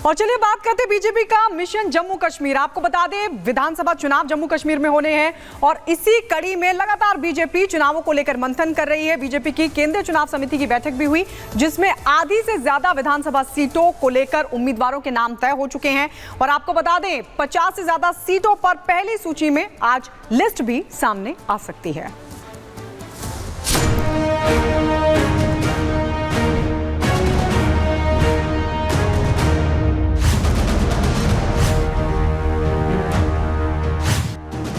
और चलिए बात करते हैं बीजेपी का मिशन जम्मू कश्मीर। आपको बता दें विधानसभा चुनाव जम्मू कश्मीर में होने हैं और इसी कड़ी में लगातार बीजेपी चुनावों को लेकर मंथन कर रही है। बीजेपी की केंद्रीय चुनाव समिति की बैठक भी हुई जिसमें आधी से ज्यादा विधानसभा सीटों को लेकर उम्मीदवारों के नाम तय हो चुके हैं। और आपको बता दें 50 से ज्यादा सीटों पर पहली सूची में आज लिस्ट भी सामने आ सकती है।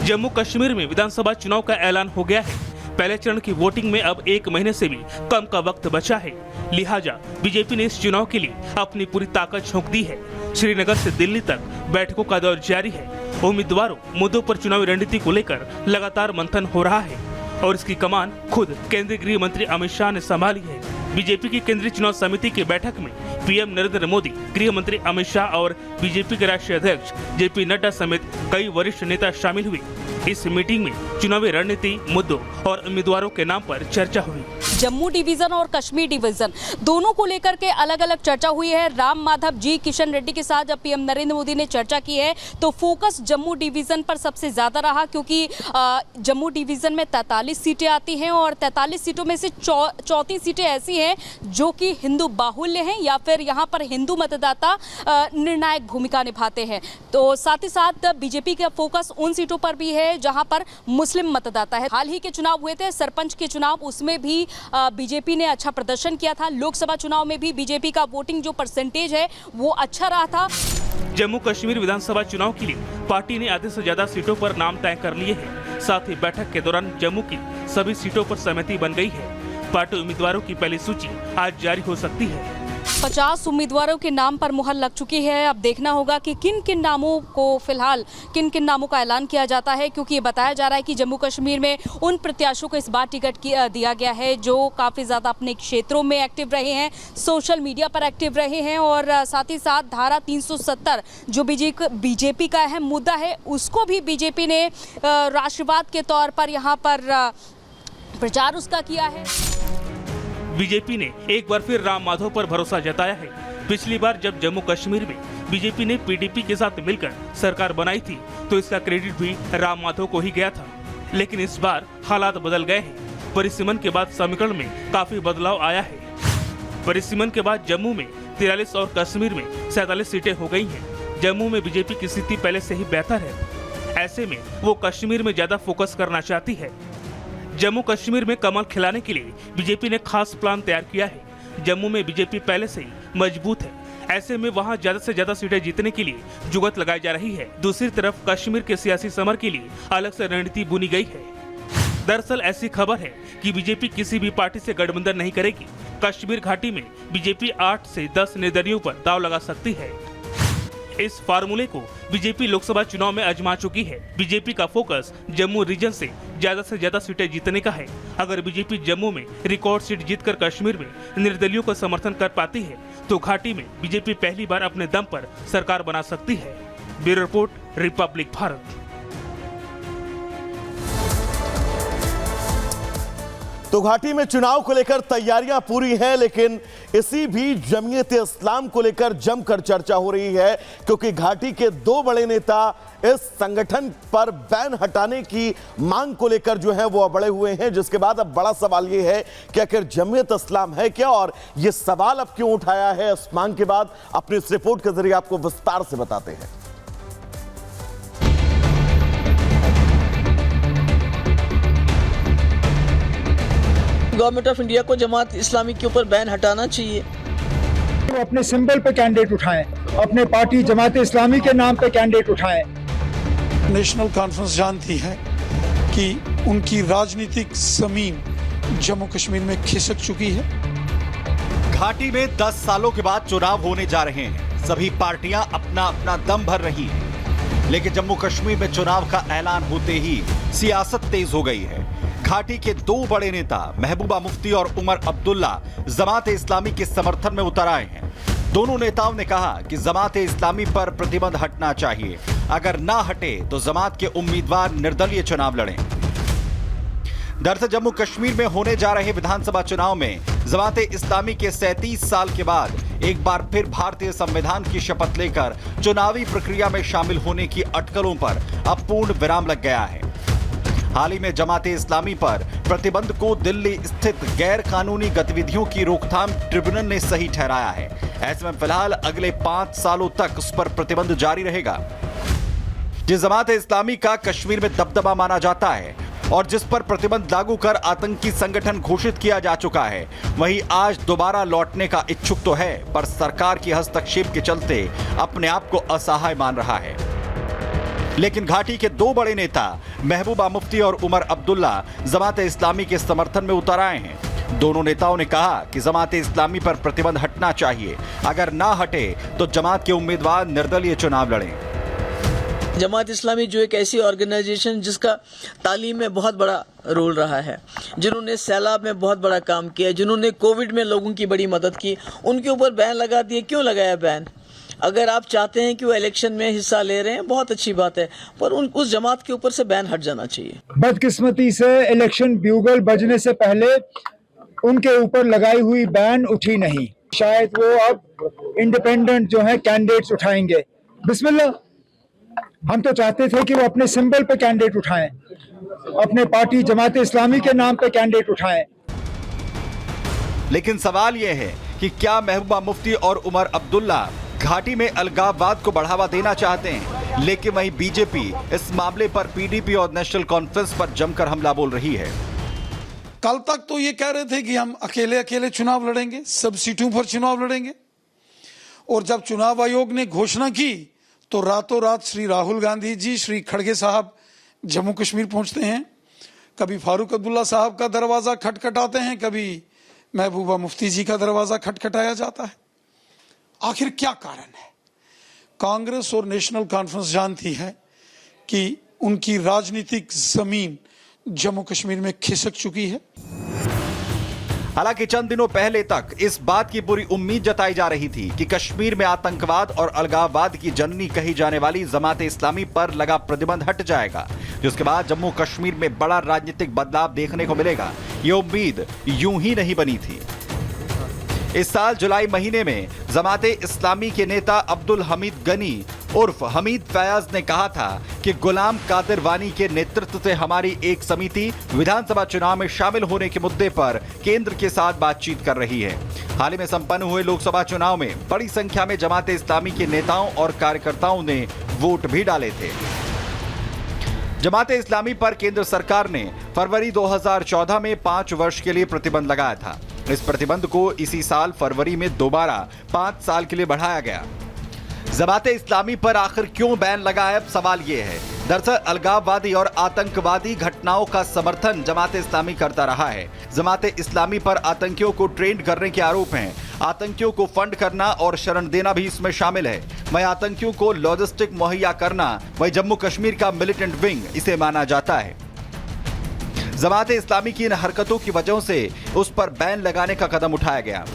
जम्मू कश्मीर में विधानसभा चुनाव का ऐलान हो गया है। पहले चरण की वोटिंग में अब 1 महीने से भी कम का वक्त बचा है, लिहाजा बीजेपी ने इस चुनाव के लिए अपनी पूरी ताकत झोंक दी है। श्रीनगर से दिल्ली तक बैठकों का दौर जारी है। उम्मीदवारों मुद्दों पर चुनावी रणनीति को लेकर लगातार मंथन हो रहा है और इसकी कमान खुद केंद्रीय गृह मंत्री अमित शाह ने संभाली है। बीजेपी की केंद्रीय चुनाव समिति की बैठक में पीएम नरेंद्र मोदी, गृह मंत्री अमित शाह और बीजेपी के राष्ट्रीय अध्यक्ष जेपी नड्डा समेत कई वरिष्ठ नेता शामिल हुए। इस मीटिंग में चुनावी रणनीति, मुद्दों और उम्मीदवारों के नाम पर चर्चा हुई। जम्मू डिवीजन और कश्मीर डिवीजन दोनों को लेकर के अलग अलग चर्चा हुई है। राम माधव जी, किशन रेड्डी के साथ जब पीएम नरेंद्र मोदी ने चर्चा की है तो फोकस जम्मू डिवीजन पर सबसे ज्यादा रहा, क्योंकि जम्मू डिवीजन में 43 सीटें आती हैं और 43 सीटों में से 34 सीटें ऐसी हैं जो कि हिंदू बाहुल्य हैं या फिर यहाँ पर हिंदू मतदाता निर्णायक भूमिका निभाते हैं। तो साथ ही साथ बीजेपी का फोकस उन सीटों पर भी है जहाँ पर मुस्लिम मतदाता है। हाल ही के चुनाव हुए थे, सरपंच के चुनाव, उसमें भी बीजेपी ने अच्छा प्रदर्शन किया था। लोकसभा चुनाव में भी बीजेपी का वोटिंग जो परसेंटेज है वो अच्छा रहा था। जम्मू कश्मीर विधानसभा चुनाव के लिए पार्टी ने आधे से ज्यादा सीटों पर नाम तय कर लिए हैं। साथ ही बैठक के दौरान जम्मू की सभी सीटों पर सहमति बन गई है। पार्टी उम्मीदवारों की पहली सूची आज जारी हो सकती है। 50 उम्मीदवारों के नाम पर मुहर लग चुकी है। अब देखना होगा कि किन किन नामों को फिलहाल किन किन नामों का ऐलान किया जाता है, क्योंकि ये बताया जा रहा है कि जम्मू कश्मीर में उन प्रत्याशियों को इस बार टिकट दिया गया है जो काफ़ी ज़्यादा अपने क्षेत्रों में एक्टिव रहे हैं, सोशल मीडिया पर एक्टिव रहे हैं और साथ ही साथ धारा 370 जो बीजेपी का अहम मुद्दा है उसको भी बीजेपी ने राष्ट्रवाद के तौर पर यहाँ पर प्रचार उसका किया है। बीजेपी ने एक बार फिर राम माधव पर भरोसा जताया है। पिछली बार जब जम्मू कश्मीर में बीजेपी ने पीडीपी के साथ मिलकर सरकार बनाई थी तो इसका क्रेडिट भी राम माधव को ही गया था, लेकिन इस बार हालात बदल गए हैं। परिसीमन के बाद समीकरण में काफी बदलाव आया है। परिसीमन के बाद जम्मू में 43 और कश्मीर में 47 सीटें हो गई हैं। जम्मू में बीजेपी की स्थिति पहले से ही बेहतर है, ऐसे में वो कश्मीर में ज्यादा फोकस करना चाहती है। जम्मू कश्मीर में कमल खिलाने के लिए बीजेपी ने खास प्लान तैयार किया है। जम्मू में बीजेपी पहले से ही मजबूत है, ऐसे में वहां ज्यादा से ज्यादा सीटें जीतने के लिए जुगत लगाई जा रही है। दूसरी तरफ कश्मीर के सियासी समर के लिए अलग से रणनीति बुनी गई है। दरअसल ऐसी खबर है कि बीजेपी किसी भी पार्टी से गठबंधन नहीं करेगी। कश्मीर घाटी में बीजेपी 8 से 10 निर्दलीयों पर दांव लगा सकती है। इस फार्मूले को बीजेपी लोकसभा चुनाव में आजमा चुकी है। बीजेपी का फोकस जम्मू रीजन से ज्यादा सीटें जीतने का है। अगर बीजेपी जम्मू में रिकॉर्ड सीट जीतकर कश्मीर में निर्दलियों का समर्थन कर पाती है तो घाटी में बीजेपी पहली बार अपने दम पर सरकार बना सकती है। Bureau report, Republic Bharat. तो घाटी में चुनाव को लेकर तैयारियां पूरी हैं, लेकिन इसी भी जमीयत इस्लाम को लेकर जमकर चर्चा हो रही है, क्योंकि घाटी के 2 बड़े नेता इस संगठन पर बैन हटाने की मांग को लेकर जो है वो अड़े हुए हैं। जिसके बाद अब बड़ा सवाल ये है कि आखिर जमीयत इस्लाम है क्या, और ये सवाल अब क्यों उठाया है इस मांग के बाद, अपनी इस रिपोर्ट के जरिए आपको विस्तार से बताते हैं। गवर्नमेंट ऑफ इंडिया को जमात इस्लामी के ऊपर बैन हटाना चाहिए। वो अपने सिंबल पे कैंडिडेट उठाएं, अपने पार्टी जमात इस्लामी के नाम पे कैंडिडेट उठाएं। नेशनल कॉन्फ्रेंस जानती है कि उनकी राजनीतिक जमीन जम्मू कश्मीर में खिसक चुकी है। घाटी में 10 सालों के बाद चुनाव होने जा रहे हैं। सभी पार्टियां अपना अपना दम भर रही हैं, लेकिन जम्मू कश्मीर में चुनाव का ऐलान होते ही सियासत तेज हो गई है। घाटी के 2 बड़े नेता महबूबा मुफ्ती और उमर अब्दुल्ला जमात इस्लामी के समर्थन में उतर आए हैं। दोनों नेताओं ने कहा कि जमात इस्लामी पर प्रतिबंध हटना चाहिए, अगर ना हटे तो जमात के उम्मीदवार निर्दलीय चुनाव लड़ें। दरअसल जम्मू कश्मीर में होने जा रहे विधानसभा चुनाव में जमात इस्लामी के 37 साल के बाद एक बार फिर भारतीय संविधान की शपथ लेकर चुनावी प्रक्रिया में शामिल होने की अटकलों पर अब पूर्ण विराम लग गया है। हाल ही में जमाते इस्लामी पर प्रतिबंध को दिल्ली स्थित गैर कानूनी गतिविधियों की रोकथाम ट्रिब्यूनल ने सही ठहराया है। ऐसे में फिलहाल अगले 5 सालों तक उस पर प्रतिबंध जारी रहेगा। जिस जमाते इस्लामी का कश्मीर में दबदबा माना जाता है और जिस पर प्रतिबंध लागू कर आतंकी संगठन घोषित किया जा चुका है, वही आज दोबारा लौटने का इच्छुक तो है, पर सरकार की हस्तक्षेप के चलते अपने आप को असहाय मान रहा है। लेकिन घाटी के 2 बड़े नेता महबूबा मुफ्ती और उमर अब्दुल्ला जमाते इस्लामी के समर्थन में उतर आए हैं। दोनों नेताओं ने कहा कि जमाते इस्लामी पर प्रतिबंध हटना चाहिए, अगर ना हटे तो जमात के उम्मीदवार निर्दलीय चुनाव लड़ें। जमात इस्लामी जो एक ऐसी ऑर्गेनाइजेशन जिसका तालीम में बहुत बड़ा रोल रहा है, जिन्होंने सैलाब में बहुत बड़ा काम किया, जिन्होंने कोविड में लोगों की बड़ी मदद की, उनके ऊपर बैन लगा दिए। क्यों लगाया बैन? अगर आप चाहते हैं कि वो इलेक्शन में हिस्सा ले रहे हैं, बहुत अच्छी बात है, पर उस जमात के ऊपर से बैन हट जाना चाहिए। बदकिस्मती से इलेक्शन ब्यूगल बजने से पहले उनके ऊपर लगाई हुई बैन उठी नहीं। शायद वो अब इंडिपेंडेंट जो है कैंडिडेट्स उठाएंगे। बिस्मिल्लाह, हम तो चाहते थे कि वो अपने सिंबल पे कैंडिडेट उठाएं, अपने पार्टी जमाते इस्लामी के नाम पे कैंडिडेट उठाएं। लेकिन सवाल यह है कि क्या महबूबा मुफ्ती और उमर अब्दुल्ला घाटी में अलगाववाद को बढ़ावा देना चाहते हैं? लेकिन वहीं बीजेपी इस मामले पर पीडीपी और नेशनल कॉन्फ्रेंस पर जमकर हमला बोल रही है। कल तक तो ये कह रहे थे कि हम अकेले अकेले चुनाव लड़ेंगे, सब सीटों पर चुनाव लड़ेंगे, और जब चुनाव आयोग ने घोषणा की तो रातों रात श्री राहुल गांधी जी, श्री खड़गे साहब जम्मू कश्मीर पहुंचते हैं। कभी फारूक अब्दुल्ला साहब का दरवाजा खटखटाते हैं, कभी महबूबा मुफ्ती जी का दरवाजा खटखटाया जाता है। आखिर क्या कारण है? कांग्रेस और नेशनल कॉन्फ्रेंस जानती है कि उनकी राजनीतिक जमीन जम्मू कश्मीर में खिसक चुकी है। हालांकि चंद दिनों पहले तक इस बात की पूरी उम्मीद जताई जा रही थी कि कश्मीर में आतंकवाद और अलगाववाद की जननी कही जाने वाली जमाते इस्लामी पर लगा प्रतिबंध हट जाएगा, जिसके बाद जम्मू कश्मीर में बड़ा राजनीतिक बदलाव देखने को मिलेगा। ये उम्मीद यूं ही नहीं बनी थी। इस साल जुलाई महीने में जमाते इस्लामी के नेता अब्दुल हमीद गनी उर्फ हमीद फयाज ने कहा था कि गुलाम कादिर वानी के नेतृत्व से हमारी एक समिति विधानसभा चुनाव में शामिल होने के मुद्दे पर केंद्र के साथ बातचीत कर रही है। हाल ही में संपन्न हुए लोकसभा चुनाव में बड़ी संख्या में जमाते इस्लामी के नेताओं और कार्यकर्ताओं ने वोट भी डाले थे। जमाते इस्लामी पर केंद्र सरकार ने फरवरी 2014 में 5 वर्ष के लिए प्रतिबंध लगाया था। इस प्रतिबंध को इसी साल फरवरी में दोबारा 5 साल के लिए बढ़ाया गया। जमाते इस्लामी पर आखिर क्यों बैन लगा है, अब सवाल यह है। दरअसल अलगाववादी और आतंकवादी घटनाओं का समर्थन जमाते इस्लामी करता रहा है। जमाते इस्लामी पर आतंकियों को ट्रेंड करने के आरोप हैं। आतंकियों को फंड करना और शरण देना भी इसमें शामिल है। वहीं आतंकियों को लॉजिस्टिक मुहैया करना, वहीं जम्मू कश्मीर का मिलिटेंट विंग इसे माना जाता है। जमाते इस्लामी की इन हरकतों की वजह से उस पर बैन लगाने का कदम उठाया गया।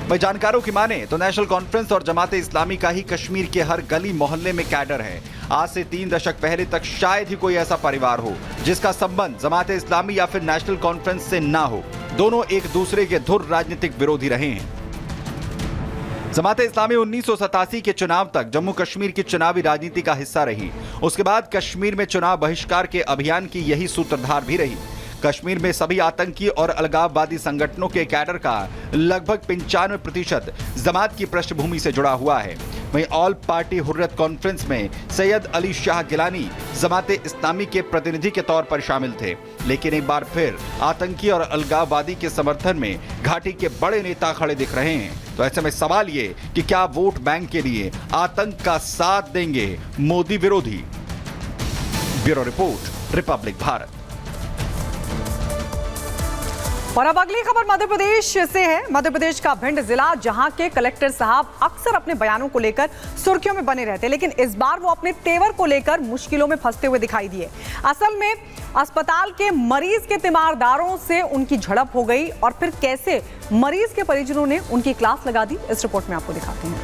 वहीं जानकारों की माने तो नेशनल कॉन्फ्रेंस और जमाते इस्लामी का ही कश्मीर के हर गली मोहल्ले में कैडर है। आज से 3 दशक पहले तक शायद ही कोई ऐसा परिवार हो जिसका संबंध जमाते इस्लामी या फिर नेशनल कॉन्फ्रेंस से ना हो। दोनों एक दूसरे के धुर राजनीतिक विरोधी रहे हैं। जमाते इस्लामी 1987 के चुनाव तक जम्मू कश्मीर की चुनावी राजनीति का हिस्सा रही। उसके बाद कश्मीर में चुनाव बहिष्कार के अभियान की यही सूत्रधार भी रही। कश्मीर में सभी आतंकी और अलगाववादी संगठनों के कैडर का लगभग 95% जमात की पृष्ठभूमि से जुड़ा हुआ है। वहीं ऑल पार्टी हुर्रियत कॉन्फ्रेंस में सैयद अली शाह गिलानी जमाते इस्लामी के प्रतिनिधि के तौर पर शामिल थे। लेकिन एक बार फिर आतंकी और अलगाववादी के समर्थन में घाटी के बड़े नेता खड़े दिख रहे हैं। तो ऐसे में सवाल ये कि क्या वोट बैंक के लिए आतंक का साथ देंगे मोदी विरोधी? Bureau report, Republic Bharat. और अब अगली खबर मध्य प्रदेश से है। मध्य प्रदेश का भिंड जिला, जहां के कलेक्टर साहब अक्सर अपने बयानों को लेकर सुर्खियों में बने रहते, लेकिन इस बार वो अपने तेवर को लेकर मुश्किलों में फंसते हुए दिखाई दिए। असल में अस्पताल के मरीज के तीमारदारों से उनकी झड़प हो गई और फिर कैसे मरीज के परिजनों ने उनकी क्लास लगा दी, इस रिपोर्ट में आपको दिखाते हैं।